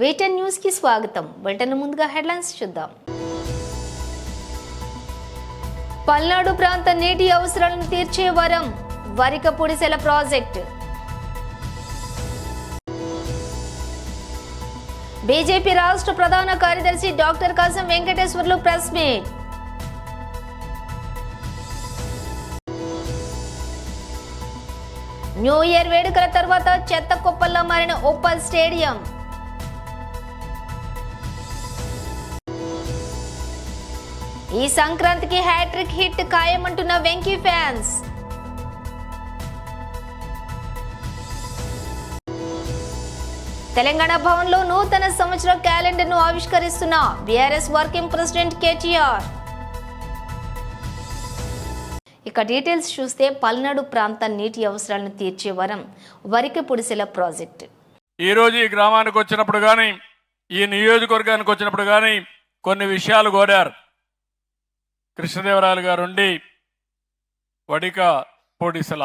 వేటన్ news కి స్వాగతం. Bulletin ముందుగా హెడ్లైన్స్ చూద్దాం. పల్నాడు ప్రాంత నీటి అవసరాలను తీర్చే వరం వరికపూడిసెల ప్రాజెక్టు. బీజేపీ రాష్ట్ర ప్రధాన కార్యదర్శి doctor Kasam Venkateswarlu press meet. New year వేడుకల తర్వాత చెత్త కుప్పల్లో మారిన ఉప్పల్ స్టేడియం. ఈ సంక్రాంతికి హ్యాట్రిక్ హిట్ ఖాయమంటున్న వెంకీ ఫ్యాన్స్. తెలంగాణ భవన్లో నూతన సంవత్సర క్యాలెండర్ను ఆవిష్కరిస్తున్న బీఆర్ఎస్ వర్కింగ్ ప్రెసిడెంట్ కేటీఆర్. ఇక డీటెయిల్స్ చూస్తే పల్నాడు ప్రాంత నీటి అవసరాలను తీర్చే వరం వరికపూడిసెల ప్రాజెక్టు. ఈరోజు ఈ గ్రామానికి వచ్చినప్పుడు కానీ ఈ నియోజకవర్గానికి వచ్చినప్పుడు కానీ కొన్ని విషయాలు కోరారు. కృష్ణదేవరాయలు గారు ఉండి వడికపూడిసెల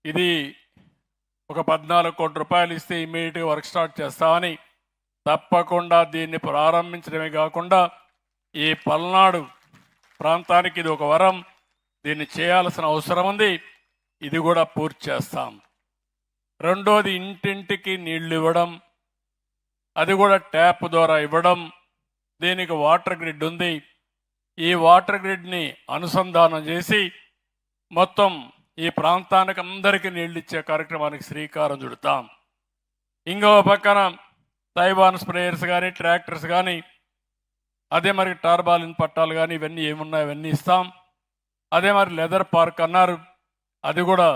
ఇది ఒక 14 కోట్ల రూపాయలు ఇస్తే ఇమ్మీడియట్గా వర్క్ స్టార్ట్ చేస్తామని, తప్పకుండా దీన్ని ప్రారంభించడమే కాకుండా ఈ పల్నాడు ప్రాంతానికి ఇది ఒక వరం, దీన్ని చేయాల్సిన అవసరం ఉంది, ఇది కూడా పూర్తి చేస్తాం. రెండోది ఇంటింటికి నీళ్లు ఇవ్వడం, అది కూడా ట్యాప్ ద్వారా ఇవ్వడం. దీనికి వాటర్ గ్రిడ్ ఉంది, ఈ వాటర్ గ్రిడ్ని అనుసంధానం చేసి మొత్తం ఈ ప్రాంతానికి అందరికీ నీళ్ళు ఇచ్చే కార్యక్రమానికి శ్రీకారం చుడతాం. ఇంకో పక్కన తైవాన్ స్ప్రేయర్స్ కానీ ట్రాక్టర్స్ కానీ, అదే మరి టార్బాలిన్ పట్టాలు కానీ ఇవన్నీ ఏమున్నాయో అవన్నీ ఇస్తాం. అదే మరి లెదర్ పార్క్ అన్నారు, అది కూడా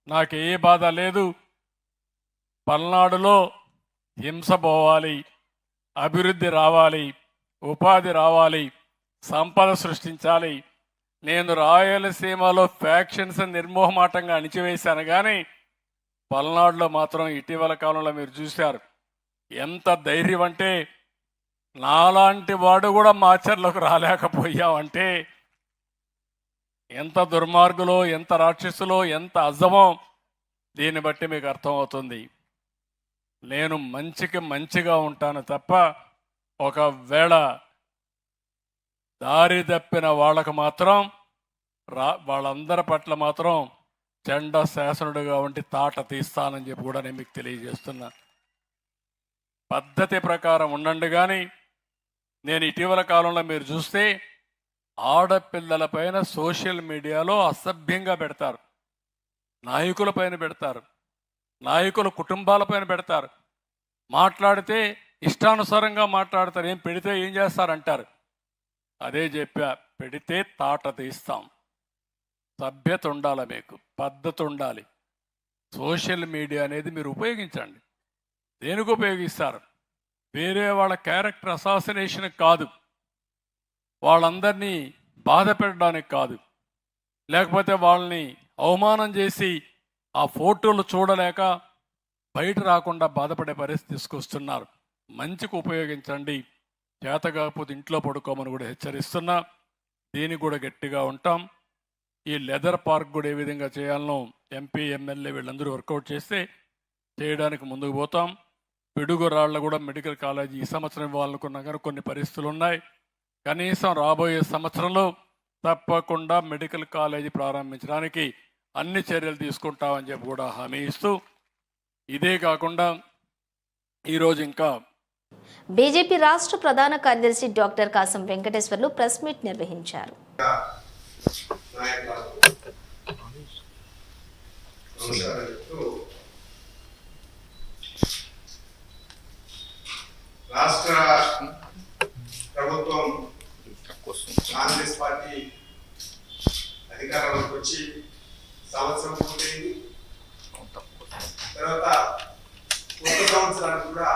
నాకు ఏ బాధ లేదు. పల్నాడులో హింస పోవాలి, అభివృద్ధి రావాలి, ఉపాధి రావాలి, సంపద సృష్టించాలి. నేను రాయలసీమలో ఫ్యాక్షన్స్ నిర్మోహమాటంగా అణిచివేశాను, కానీ పల్నాడులో మాత్రం ఇటీవల కాలంలో మీరు చూశారు ఎంత ధైర్యం అంటే, నాలాంటి వాడు కూడా మాచర్లకు రాలేకపోయామంటే ఎంత దుర్మార్గులో, ఎంత రాక్షసులో, ఎంత అజమో దీన్ని బట్టి మీకు అర్థమవుతుంది. నేను మంచికి మంచిగా ఉంటాను తప్ప ఒకవేళ దారి తప్పిన వాళ్ళకు మాత్రం వాళ్ళందరి పట్ల మాత్రం చెండ శాసనుడిగా ఉండి తాట తీస్తానని చెప్పి కూడా నేను మీకు తెలియజేస్తున్నా. పద్ధతి ప్రకారం ఉండండి. కానీ నేను ఇటీవల కాలంలో మీరు చూస్తే ఆడపిల్లల పైన సోషల్ మీడియాలో అసభ్యంగా పెడతారు, నాయకుల పైన పెడతారు, నాయకుల కుటుంబాల పైన పెడతారు, మాట్లాడితే ఇష్టానుసారంగా మాట్లాడతారు. ఏం పెడితే ఏం చేస్తారంటారు. అదే చెప్పా, పెడితే తాట తీస్తాం. సభ్యత ఉండాలి, మీకు పద్ధతి ఉండాలి. సోషల్ మీడియా అనేది మీరు ఉపయోగించండి. దేనికి ఉపయోగిస్తారు? వేరే వాళ్ళ క్యారెక్టర్ అసాసినేషన్ కాదు, వాళ్ళందరినీ బాధ పెట్టడానికి కాదు, లేకపోతే వాళ్ళని అవమానం చేసి ఆ ఫోటోలు చూడలేక బయట రాకుండా బాధపడే పరిస్థితి తీసుకొస్తున్నారు. మంచికి ఉపయోగించండి, చేత కాకపోతే ఇంట్లో పడుకోమని కూడా హెచ్చరిస్తున్నా. దీనికి కూడా గట్టిగా ఉంటాం. ఈ లెదర్ పార్క్ కూడా ఏ విధంగా చేయాలనో ఎంపీ ఎమ్మెల్యే వీళ్ళందరూ వర్కౌట్ చేస్తే చేయడానికి ముందుకు పోతాం. పిడుగు రాళ్ళ కూడా మెడికల్ కాలేజీ ఈ సంవత్సరం ఇవ్వాలనుకున్నా కానీ కొన్ని పరిస్థితులు ఉన్నాయి. కనీసం రాబోయే సంవత్సరంలో తప్పకుండా మెడికల్ కాలేజీ ప్రారంభించడానికి అన్ని చర్యలు తీసుకుంటామని చెప్పి కూడా హామీ ఇస్తూ, ఇదే కాకుండా ఈరోజు ఇంకా బీజేపీ రాష్ట్ర ప్రధాన కార్యదర్శి doctor Kasam Venkateswarlu press meet నిర్వహించారు. రాష్ట్ర ప్రభుత్వం కాంగ్రెస్ పార్టీ అధికారంలోకి వచ్చి సంవత్సరం పూర్తయింది. తర్వాత కొత్త సంవత్సరానికి కూడా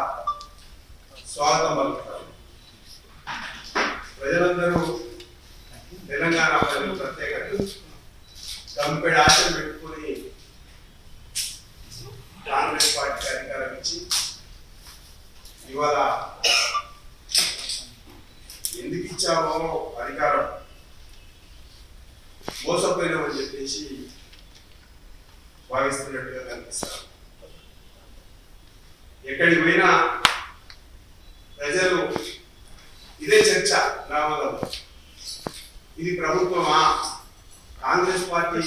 స్వాగతం పలుకుతారు. ప్రజలందరూ తెలంగాణ ప్రజలు ప్రత్యేకంగా కంపెనీ ఆశలు పెట్టుకుని కాంగ్రెస్ పార్టీకి అధికారం ఇచ్చి ఇవాళ ఎందుకు ఇచ్చామో అధికారం మోసపోయినామని చెప్పేసి భావిస్తున్నట్టుగా కనిపిస్తారు. ఎక్కడికి పోయినా ప్రజలు ఇదే చర్చ గ్రామాలలో. ఇది ప్రభుత్వమా, కాంగ్రెస్ పార్టీ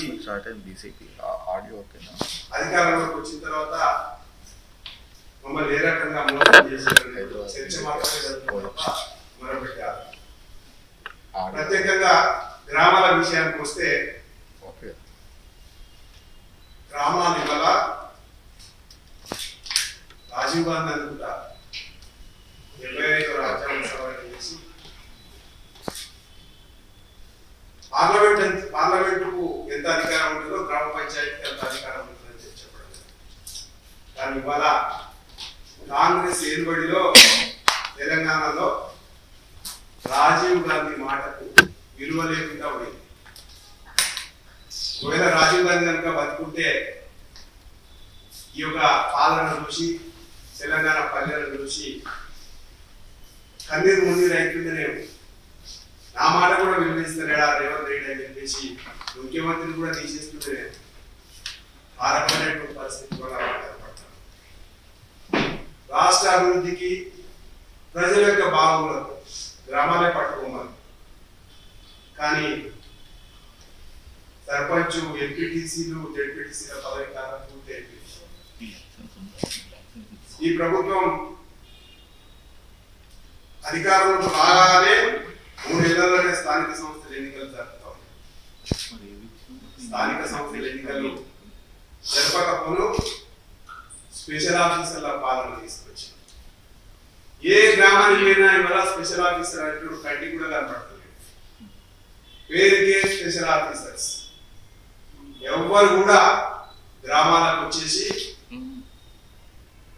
అధికారంలోకి వచ్చిన తర్వాత మమ్మల్ని ఏ రకంగా మోసం చేశారు చర్చ మాత్రమే జరుగుతుంది తప్ప మరొకటి కాదు. ప్రత్యేకంగా గ్రామాల విషయానికి వస్తే గ్రామాల వల్ల రాజీవ్ గాంధీ అనుకుంటా 75వ రాజ్యాంగ సవరణ చేసి పార్లమెంటుకు ఎంత అధికారం ఉంటుందో గ్రామ పంచాయతీకి ఎంత అధికారం ఉంటుందని చెప్పడం. కానీ ఇవాళ కాంగ్రెస్ ఏలుబడిలో తెలంగాణలో రాజీవ్ గాంధీ మాటకు విలువ లేకుండా పోయింది. ఒకవేళ రాజీవ్ గాంధీ కనుక బతుకుంటే ఈ యొక్క పాలన చూసి తెలంగాణ పల్లెలను చూసి కన్నీరు మున్నీరు అయిపోయిందనే నా మాట కూడా వినిపిస్తున్నాడా రేవంత్ రెడ్డి అని చెప్పేసి ముఖ్యమంత్రిని కూడా తీసేస్తుంటే ఆ రకమైనటువంటి పరిస్థితి కూడా ఏర్పడతారు. రాష్ట్ర అభివృద్ధికి ప్రజల యొక్క బాగులకు గ్రామాలే పట్టుకోమని, కానీ సర్పంచ్ ఎంపీటీసీలు జెడ్పీటీసీల పదవి కాలం పూర్తి అయిపోయింది. ఈ ప్రభుత్వం అధికారంలో రాగానే 3 ఏళ్లలోనే స్థానిక సంస్థల ఎన్నికలు జరుపుతాం. స్థానిక సంస్థల ఎన్నికలు జరపకపోను స్పెషల్ ఆఫీసర్ల పాలన తీసుకొచ్చింది. ఏ గ్రామానికి పోయినా ఇవాళ స్పెషల్ ఆఫీసర్ అంటే కంటి కూడా కనపడుతుంది. పేరుకే స్పెషల్ ఆఫీసర్స్. ఎవ్వరు కూడా గ్రామాలకు వచ్చేసి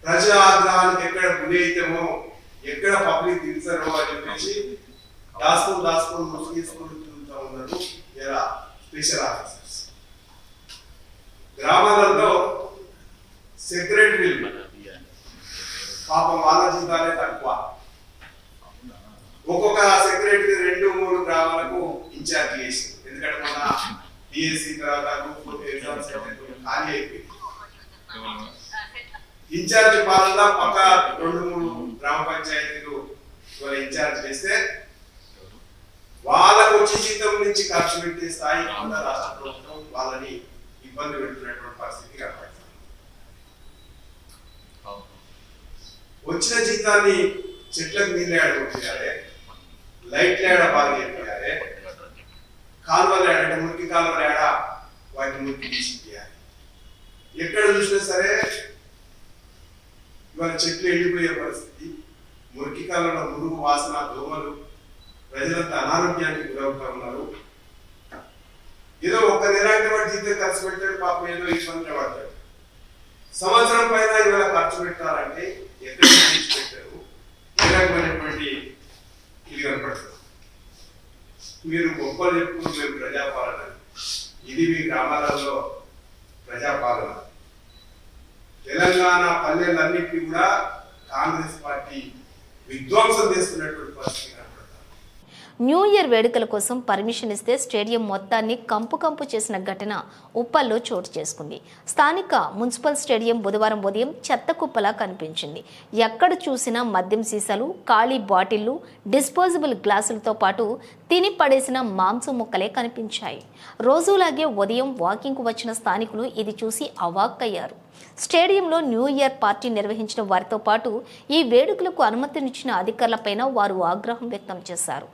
ప్రజా ఆగ్రహానికి ఎక్కడ గురి అయితేమో, ఎక్కడ పబ్లిక్ దిగుతారో అని చెప్పేసి దాచుకొని ముసుగేసుకొని తిరుగుతూ ఉన్నారు ఇలా స్పెషల్ ఆఫీసర్స్. గ్రామాలలో సెక్రటరీలు పాపం వాళ్ళ జీతాలే తక్కువ. ఒక్కొక్క సెక్రటరీ 2-3 గ్రామాలకు ఇన్ఛార్జ్ చేసింది. ఎందుకంటే మన డిఎస్సి తర్వాత గ్రూప్ ఎగ్జామ్స్ ఖాళీ అయిపోయింది. ఇన్ఛార్జ్ పాలన పక్క 2-3 గ్రామ పంచాయతీలు ఇన్ఛార్జ్ చేస్తే వాళ్ళకు వచ్చే జీతం నుంచి ఖర్చు పెట్టే స్థాయి కూడా రాష్ట్ర ప్రభుత్వం వాళ్ళని ఇబ్బంది పెడుతున్నటువంటి పరిస్థితి కనపడుతుంది. వచ్చిన జీతాన్ని చెట్లకు నీళ్ళు ఆడగొట్టారే, లైట్లు ఆడ బాగా చేయాలి, కాలువలు ఆడంటే మురికి కాలువలు ఆడ వాటిని మురికి తీసియాలి. ఎక్కడ చూసినా సరే ఇవాళ చెట్లు ఎండిపోయే పరిస్థితి, మురికి కాలంలో మురుగు వాసన, దోమలు, ప్రజలంతా అనారోగ్యానికి గురవుతా ఉన్నారు. ఏదో ఒక్క నెలాంటి వాడు జీతం ఖర్చు పెట్టాడు, పాపం ఏదో ఇబ్బంది పడతాడు. సంవత్సరం పైన ఇవాళ ఖర్చు పెట్టాలంటే ఎక్కడ ఖర్చు పెట్టారు, ఏ రకమైనటువంటి ఇది కనపడుతుంది. మీరు గొప్పలు చెప్పుకుంటూ మేము ప్రజాపాలన, ఇది మీ గ్రామాలలో ప్రజాపాలన. తెలంగాణ పల్లెలన్నింటినీ కూడా కాంగ్రెస్ పార్టీ విధ్వంసం చేస్తున్నటువంటి పరిస్థితి కనపడుతుంది. న్యూ ఇయర్ వేడుకల కోసం పర్మిషన్ ఇస్తే స్టేడియం మొత్తాన్ని కంపు చేసిన ఘటన ఉప్పల్లో చోటు చేసుకుంది. స్థానిక మున్సిపల్ స్టేడియం బుధవారం ఉదయం చెత్త కుప్పలా కనిపించింది. ఎక్కడ చూసినా మద్యం సీసాలు, ఖాళీ బాటిళ్లు, డిస్పోజబుల్ గ్లాసులతో పాటు తిని పడేసిన మాంసం ముక్కలే కనిపించాయి. రోజులాగే ఉదయం వాకింగ్కు వచ్చిన స్థానికులు ఇది చూసి అవాక్కయ్యారు. స్టేడియంలో న్యూ ఇయర్ పార్టీ నిర్వహించిన వారితో పాటు ఈ వేడుకలకు అనుమతినిచ్చిన అధికారులపైన వారు ఆగ్రహం వ్యక్తం చేశారు.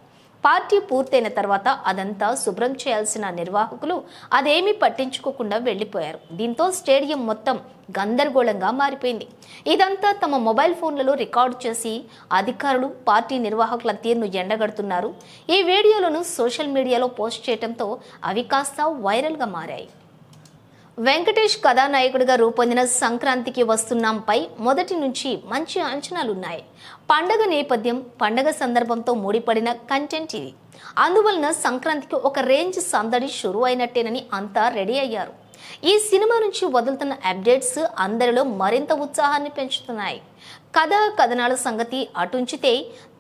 పార్టీ పూర్తయిన తర్వాత అదంతా శుభ్రం చేయాల్సిన నిర్వాహకులు అదేమీ పట్టించుకోకుండా వెళ్లిపోయారు. దీంతో స్టేడియం మొత్తం గందరగోళంగా మారిపోయింది. ఇదంతా తమ మొబైల్ ఫోన్లలో రికార్డు చేసి అధికారులు, పార్టీ నిర్వాహకుల తీరును ఎండగడుతున్నారు. ఈ వీడియోలను సోషల్ మీడియాలో పోస్ట్ చేయడంతో అవి కాస్త వైరల్గా మారాయి. వెంకటేష్ కథానాయకుడిగా రూపొందిన సంక్రాంతికి వస్తున్నాంపై మొదటి నుంచి మంచి అంచనాలున్నాయి. పండగ నేపథ్యం, పండగ సందర్భంతో ముడిపడిన కంటెంట్ ఇది. అందువలన సంక్రాంతికి ఒక రేంజ్ సందడి షురు అయినట్టేనని అంతా రెడీ అయ్యారు. ఈ సినిమా నుంచి వదులుతున్న అప్డేట్స్ అందరిలో మరింత ఉత్సాహాన్ని పెంచుతున్నాయి. కథనాల సంగతి అటుంచితే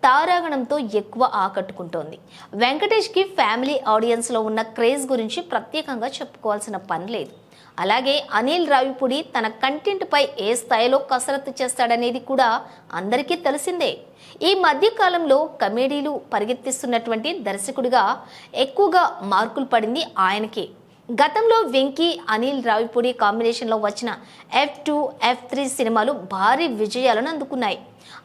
తారాగణంతో ఎక్కువ ఆకట్టుకుంటోంది. వెంకటేష్కి ఫ్యామిలీ ఆడియన్స్లో ఉన్న క్రేజ్ గురించి ప్రత్యేకంగా చెప్పుకోవాల్సిన పని లేదు. అలాగే అనిల్ రావిపూడి తన కంటెంట్ పై ఏ స్థాయిలో కసరత్తు చేస్తాడనేది కూడా అందరికీ తెలిసిందే. ఈ మధ్య కాలంలో కమెడీలు పరిగెత్తిస్తున్నటువంటి దర్శకుడిగా ఎక్కువగా మార్కులు పడింది ఆయనకే. గతంలో వెంకీ అనిల్ రావిపూడి కాంబినేషన్లో వచ్చిన F2, F3 సినిమాలు భారీ విజయాలను అందుకున్నాయి.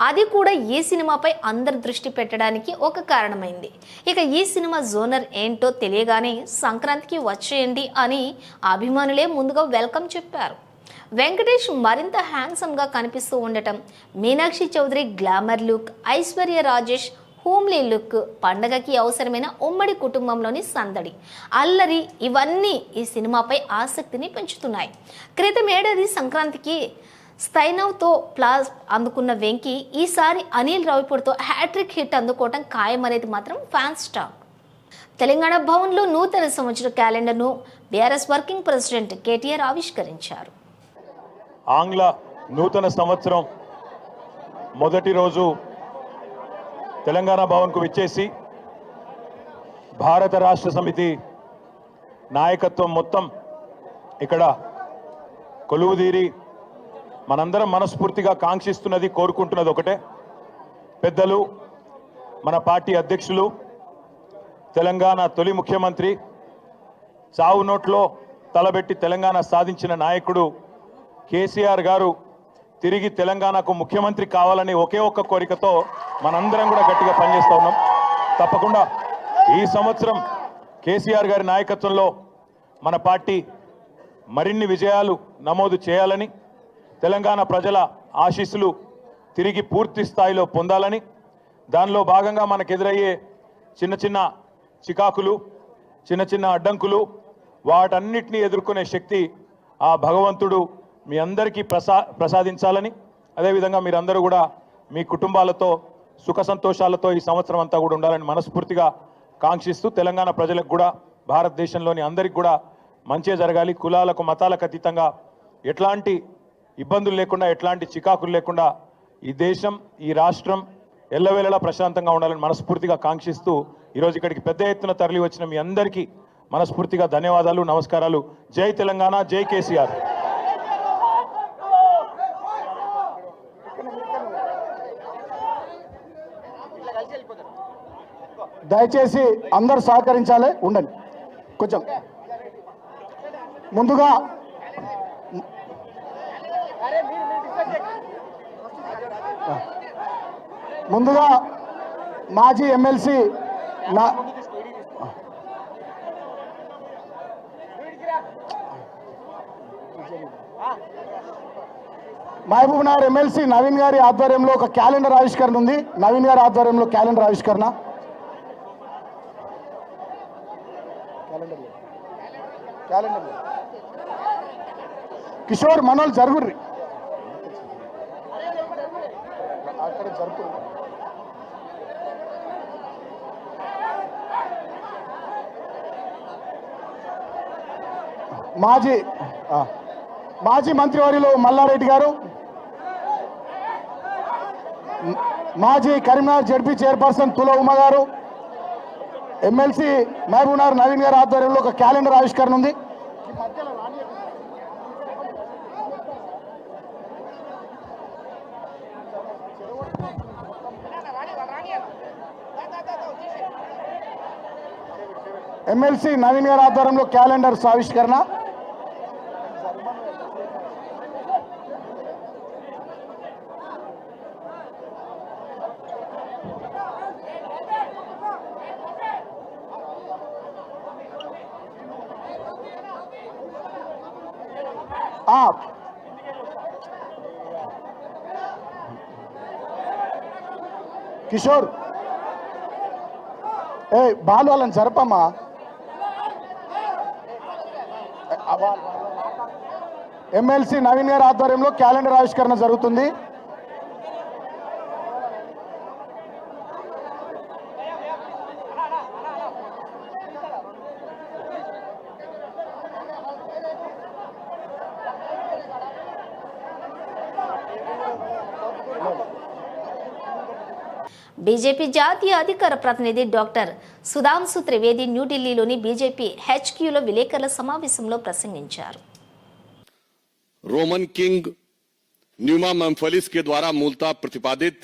అది కూడా ఈ సినిమాపై అందరు దృష్టి పెట్టడానికి ఒక కారణమైంది. ఇక ఈ సినిమా జోనర్ ఏంటో తెలియగానే సంక్రాంతికి వచ్చేయండి అని అభిమానులే ముందుగా వెల్కమ్ చెప్పారు. వెంకటేష్ మరింత హ్యాండ్సమ్గా కనిపిస్తూ ఉండటం, Meenakshi Chaudhary glamour look, Aishwarya Rajesh homely look, పండగకి అవసరమైన ఉమ్మడి కుటుంబంలోని సందడి, అల్లరి ఇవన్నీ ఈ సినిమాపై ఆసక్తిని పెంచుతున్నాయి. క్రితం ఏడాది సంక్రాంతికి స్తైనవ్తో ప్లాస్ అందుకున్న వెంకీ ఈసారి అనిల్ రావిపూడితో హ్యాట్రిక్ హిట్ అందుకోవటం ఖాయమనేది మాత్రం ఫ్యాన్స్ టాక్. తెలంగాణ భవన్లో నూతన సంవత్సర క్యాలెండర్ను బీఆర్ఎస్ వర్కింగ్ ప్రెసిడెంట్ కేటీఆర్ ఆవిష్కరించారు. ఆంగ్ల నూతన సంవత్సరం మొదటి రోజు తెలంగాణ భవన్కు విచ్చేసి భారత రాష్ట్ర సమితి నాయకత్వం మొత్తం ఇక్కడ కొలువుదీరి మనందరం మనస్ఫూర్తిగా కాంక్షిస్తున్నది, కోరుకుంటున్నది ఒకటే. పెద్దలు, మన పార్టీ అధ్యక్షులు, తెలంగాణ తొలి ముఖ్యమంత్రి, చావు నోట్లో తలబెట్టి తెలంగాణ సాధించిన నాయకుడు కేసీఆర్ గారు తిరిగి తెలంగాణకు ముఖ్యమంత్రి కావాలని ఒకే ఒక్క కోరికతో మనందరం కూడా గట్టిగా పనిచేస్తూ ఉన్నాం. తప్పకుండా ఈ సంవత్సరం కేసీఆర్ గారి నాయకత్వంలో మన పార్టీ మరిన్ని విజయాలు నమోదు చేయాలని, తెలంగాణ ప్రజల ఆశీస్సులు తిరిగి పూర్తి స్థాయిలో పొందాలని, దానిలో భాగంగా మనకు ఎదురయ్యే చిన్న చిన్న చికాకులు, చిన్న చిన్న అడ్డంకులు, వాటన్నిటినీ ఎదుర్కొనే శక్తి ఆ భగవంతుడు మీ అందరికీ ప్రసాదించాలని, అదేవిధంగా మీరందరూ కూడా మీ కుటుంబాలతో సుఖ సంతోషాలతో ఈ సంవత్సరం అంతా కూడా ఉండాలని మనస్ఫూర్తిగా కాంక్షిస్తూ, తెలంగాణ ప్రజలకు కూడా భారతదేశంలోని అందరికి కూడా మంచి జరగాలి, కులాలకు మతాలకు అతీతంగా ఎట్లాంటి ఇబ్బందులు లేకుండా, ఎట్లాంటి చికాకులు లేకుండా ఈ దేశం, ఈ రాష్ట్రం ఎల్లవేళలా ప్రశాంతంగా ఉండాలని మనస్ఫూర్తిగా కాంక్షిస్తూ ఈరోజు ఇక్కడికి పెద్ద ఎత్తున తరలి వచ్చిన మీ అందరికీ మనస్ఫూర్తిగా ధన్యవాదాలు, నమస్కారాలు. జై తెలంగాణ, జై కేసీఆర్. దయచేసి అందరు సహకరించాలి, ఉండండి కొంచెం. ముందుగా మాజీ ఎమ్మెల్సీ మహబూబ్ నగర్ ఎమ్మెల్సీ నవీన్ గారి ఆధ్వర్యంలో ఒక క్యాలెండర్ ఆవిష్కరణ ఉంది. నవీన్ గారి ఆధ్వర్యంలో క్యాలెండర్ ఆవిష్కరణ. కిషోర్ మనోళ్ళు జరుగుర్రి అక్కడ జరుపు. మాజీ మంత్రివర్యులు మల్లారెడ్డి గారు, మాజీ కరీంనగర్ జడ్పీ చైర్పర్సన్ తుల ఉమ గారు, ఎమ్మెల్సీ మహబూబ్ నగర్ నవీన్ గారి ఆధ్వర్యంలో ఒక క్యాలెండర్ ఆవిష్కరణ ఉంది. ఎమ్మెల్సీ నవీన్ గారి ఆధ్వర్యంలో క్యాలెండర్ ఆవిష్కరణ. కిషోర్ బాలు వాళ్ళని జరపమ్మా. ఎమ్మెల్సీ నవీన్ గారి ఆధ్వర్యంలో క్యాలెండర్ ఆవిష్కరణ జరుగుతుంది. బీజేపీ జాతీయ అధికార ప్రతినిధి డాక్టర్ సుధాంశు త్రివేది న్యూఢిల్లీలోని బీజేపీ హెచ్క్యూలో విలేకరుల సమావేశంలో ప్రసంగించారు. रोमन किंग न्यूमा मेम्फिलिस के द्वारा मूलतः प्रतिपादित,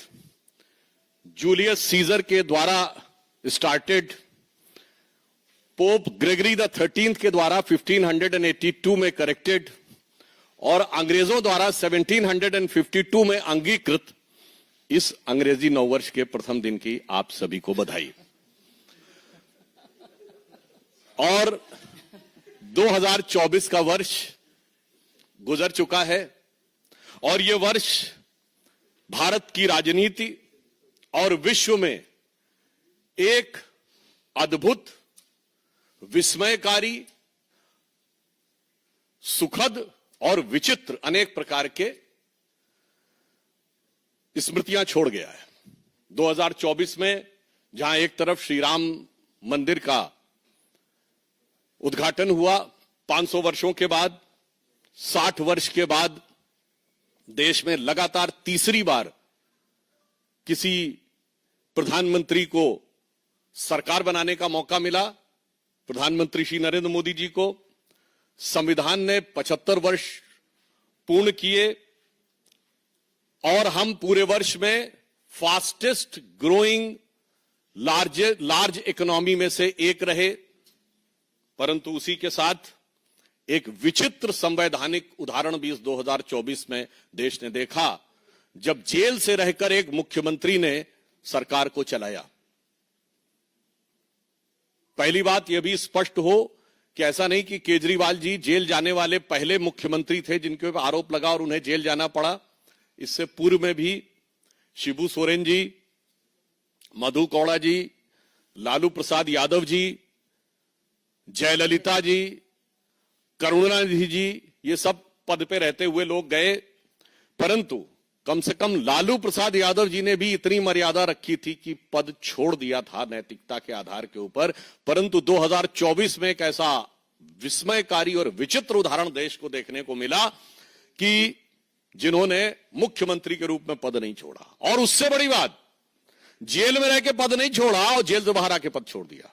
जूलियस सीजर के द्वारा started, pope Gregory the 13th के द्वारा 1582 में करेक्टेड और अंग्रेजों द्वारा 1752 में अंगीकृत इस अंग्रेजी नववर्ष के प्रथम दिन की आप सभी को बधाई। और 2024 का वर्ष गुजर चुका है और यह वर्ष भारत की राजनीति और विश्व में एक अद्भुत, विस्मयकारी, सुखद और विचित्र अनेक प्रकार के स्मृतियां छोड़ गया है। 2024 में जहां एक तरफ श्री राम मंदिर का उद्घाटन हुआ 500 वर्षों के बाद, 60 वर्ष के बाद देश में लगातार तीसरी बार किसी प्रधानमंत्री को सरकार बनाने का मौका मिला। प्रधानमंत्री श्री नरेंद्र मोदी जी को संविधान ने 75 वर्ष पूर्ण किए और हम पूरे वर्ष में फास्टेस्ट ग्रोइंग लार्ज इकोनॉमी में से एक रहे। परंतु उसी के साथ एक विचित्र संवैधानिक उदाहरण भी इस 2024 में देश ने देखा, जब जेल से रहकर एक मुख्यमंत्री ने सरकार को चलाया। पहली बात यह भी स्पष्ट हो कि ऐसा नहीं कि केजरीवाल जी जेल जाने वाले पहले मुख्यमंत्री थे जिनके ऊपर आरोप लगा और उन्हें जेल जाना पड़ा। इससे पूर्व में भी शिबू सोरेन जी, मधु कौड़ा जी, लालू प्रसाद यादव जी, जयललिता जी, करुणानिधि जी, ये सब पद पे रहते हुए लोग गए। परंतु कम से कम लालू प्रसाद यादव जी ने भी इतनी मर्यादा रखी थी कि पद छोड़ दिया था नैतिकता के आधार के ऊपर। परंतु 2024 में एक ऐसा विस्मयकारी और विचित्र उदाहरण देश को देखने को मिला कि जिन्होंने मुख्यमंत्री के रूप में पद नहीं छोड़ा, और उससे बड़ी बात, जेल में रह के पद नहीं छोड़ा और जेल से बाहर आके पद छोड़ दिया।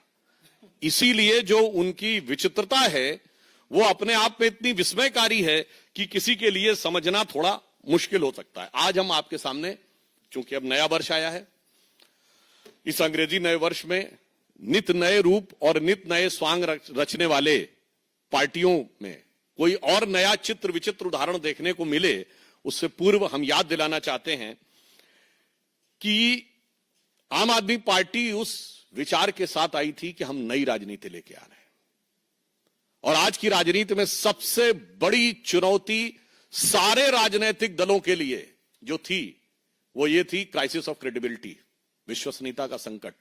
इसीलिए जो उनकी विचित्रता है वो अपने आप में इतनी विस्मयकारी है कि किसी के लिए समझना थोड़ा मुश्किल हो सकता है। आज हम आपके सामने, चूंकि अब नया वर्ष आया है, इस अंग्रेजी नए वर्ष में नित नए रूप और नित नए स्वांग रचने वाले पार्टियों में कोई और नया चित्र विचित्र उदाहरण देखने को मिले, उससे पूर्व हम याद दिलाना चाहते हैं कि आम आदमी पार्टी उस विचार के साथ आई थी कि हम नई राजनीति लेके आ रहे हैं, और आज की राजनीति में सबसे बड़ी चुनौती सारे राजनीतिक दलों के लिए जो थी वो ये थी क्राइसिस ऑफ क्रेडिबिलिटी, విశ్వసనీయత का संकट।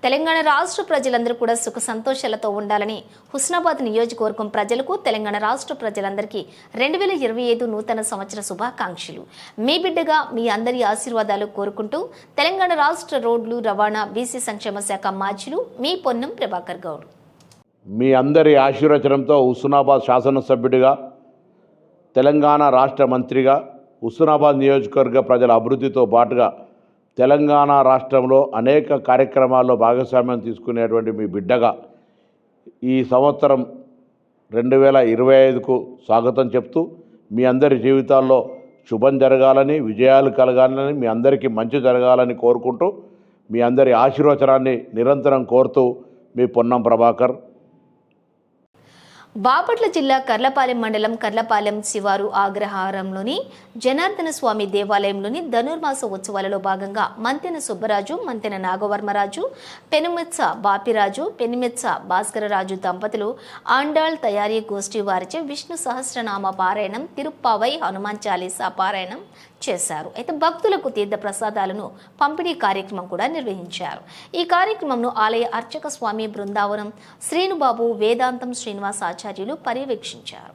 తెలంగాణ రాష్ట్ర ప్రజలందరూ కూడా సుఖ సంతోషాలతో ఉండాలని హుస్నాబాద్ నియోజకవర్గం ప్రజలకు, తెలంగాణ రాష్ట్ర ప్రజలందరికీ 2025 నూతన సంవత్సర శుభాకాంక్షలు। మీ బిడ్డగా మీ అందరి ఆశీర్వాదాలు కోరుకుంటూ తెలంగాణ రాష్ట్ర రోడ్లు రవాణా బీసీ సంక్షేమ శాఖ మాజీలు మీ పొన్నం ప్రభాకర్ గౌడ్। మీ అందరి ఆశీర్వచనంతో హుస్నాబాద్ శాసనసభ్యుడిగా, తెలంగాణ రాష్ట్ర మంత్రిగా, హుస్నాబాద్ నియోజకవర్గ ప్రజల అభివృద్ధితో పాటుగా తెలంగాణ రాష్ట్రంలో అనేక కార్యక్రమాల్లో భాగస్వామ్యం తీసుకునేటువంటి మీ బిడ్డగా ఈ సంవత్సరం 2025కు స్వాగతం చెప్తూ మీ అందరి జీవితాల్లో శుభం జరగాలని, విజయాలు కలగాలని, మీ అందరికీ మంచి జరగాలని కోరుకుంటూ మీ అందరి ఆశీర్వచనాన్ని నిరంతరం కోరుతూ మీ పొన్నం ప్రభాకర్। బాపట్ల జిల్లా కర్లపాలెం మండలం కర్లపాలెం శివారు ఆగ్రహారంలోని జనార్దన స్వామి దేవాలయంలోని ధనుర్మాస ఉత్సవాలలో భాగంగా మంతెన సుబ్బరాజు, మంతెన నాగవర్మరాజు, పెనుమెత్స బాపిరాజు, పెనుమెత్స భాస్కరరాజు దంపతులు ఆండాళ్ తయారీ గోష్ఠి వారిచే విష్ణు సహస్రనామ పారాయణం, తిరుప్పావై హనుమాన్ చాలీసా పారాయణం చేశారు। అయితే భక్తులకు తీర్థ ప్రసాదాలను పంపిణీ కార్యక్రమం కూడా నిర్వహించారు। ఈ కార్యక్రమంను ఆలయ అర్చక స్వామి బృందావనం శ్రీనుబాబు, వేదాంతం శ్రీనివాస్ ఆచార్యులు పర్యవేక్షించారు।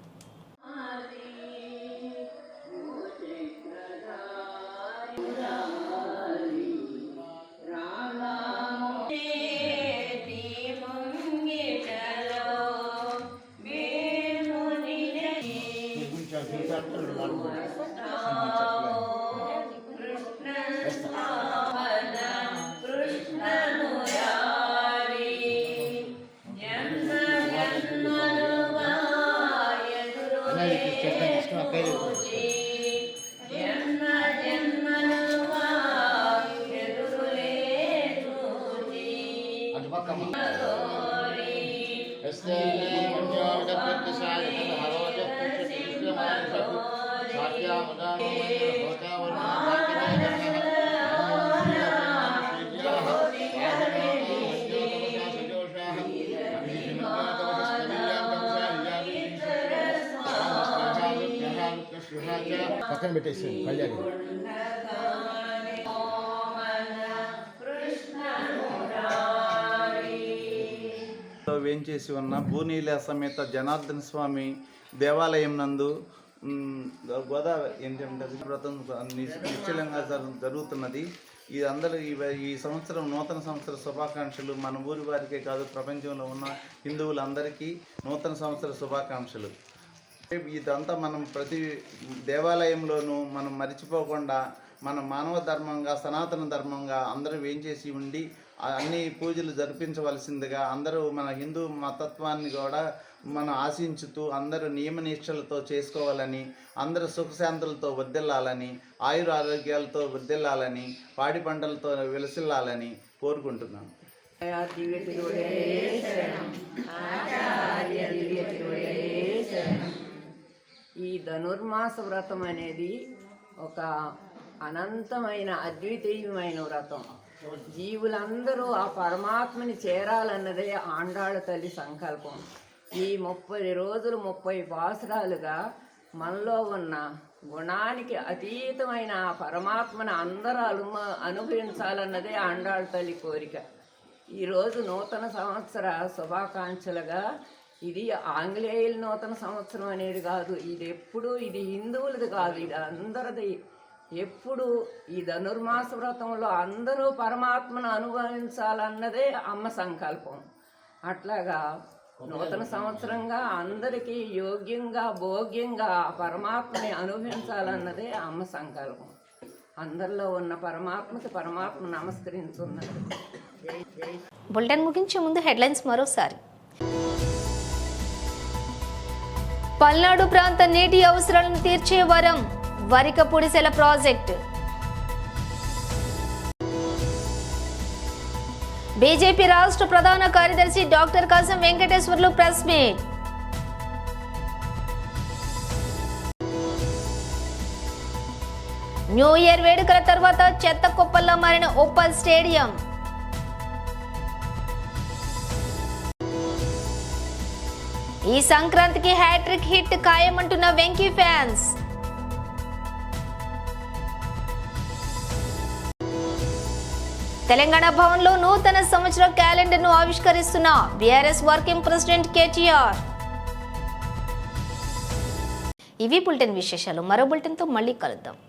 పక్కన పెట్టేసి కళ్యాణి వేంచేసి ఉన్న భూనీల సమేత జనార్దన స్వామి దేవాలయం నందు గోదావరి ఏంటంటే వ్రతం నిశ్చలంగా జరుగుతున్నది. ఇది అందరూ ఈ సంవత్సరం నూతన సంవత్సర శుభాకాంక్షలు. మన ఊరి వారికే కాదు, ప్రపంచంలో ఉన్న హిందువులందరికీ నూతన సంవత్సర శుభాకాంక్షలు. ఇదంతా మనం ప్రతి దేవాలయంలోనూ మనం మర్చిపోకుండా మన మానవ ధర్మంగా, సనాతన ధర్మంగా అందరూ వేంచేసి ఉండి అన్ని పూజలు జరిపించవలసిందిగా అందరూ మన హిందూ మతత్వాన్ని కూడా మనం ఆశించుతూ అందరూ నియమనిష్టలతో చేసుకోవాలని, అందరూ సుఖశాంతులతో వర్ధిల్లాలని, ఆయురారోగ్యాలతో వర్ధిల్లాలని, పాడి పంటలతో విలసిల్లాలని కోరుకుంటున్నాను. ఈ ధనుర్మాస వ్రతం అనేది ఒక అనంతమైన అద్వితీయమైన వ్రతం. జీవులందరూ ఆ పరమాత్మని చేరాలన్నదే ఆండాళ్ళ తల్లి సంకల్పం. ఈ 30 రోజులు 30 పాసురాలుగా మనలో ఉన్న గుణానికి అతీతమైన ఆ పరమాత్మను అందరూ అనుభవించాలన్నదే ఆండాళ్ళ తల్లి కోరిక. ఈరోజు నూతన సంవత్సర శుభాకాంక్షలుగా, ఇది ఆంగ్లేయుల నూతన సంవత్సరం అనేది కాదు, ఇది హిందువులది కాదు, ఇది అందరిది. ఎప్పుడు ఈ ధనుర్మాస వ్రతంలో అందరూ పరమాత్మను అనుభవించాలన్నదే అమ్మ సంకల్పం. అట్లాగా నూతన సంవత్సరంగా అందరికీ యోగ్యంగా, భోగ్యంగా పరమాత్మని అనుభవించాలన్నదే అమ్మ సంకల్పం. అందరిలో ఉన్న పరమాత్మ నమస్కరించున్నది. బులెటిన్ ముగించే ముందు హెడ్లైన్స్ మరోసారి. పల్నాడు ప్రాంత నీటి అవసరాలను తీర్చే వరం వరికపూడిసెల ప్రాజెక్టు. బీజేపీ రాష్ట్ర ప్రధాన కార్యదర్శి doctor Kasam Venkateswarlu press meet. New year వేడుకల తర్వాత చెత్త కుప్పల్లో మారిన ఉప్పల్ స్టేడియం. ఈ సంక్రాంతికి హ్యాట్రిక్ హిట్ ఖాయమంటున్న వెంకీ ఫ్యాన్స్. తెలంగాణ భవన్లో నూతన సంవత్సర క్యాలెండర్ను ఆవిష్కరిస్తున్న బీఆర్ఎస్ వర్కింగ్ ప్రెసిడెంట్ కేటీఆర్. ఇవి బులెటిన్ విశేషాలు. మరో బులెటిన్తో మళ్ళీ కలుద్దాం.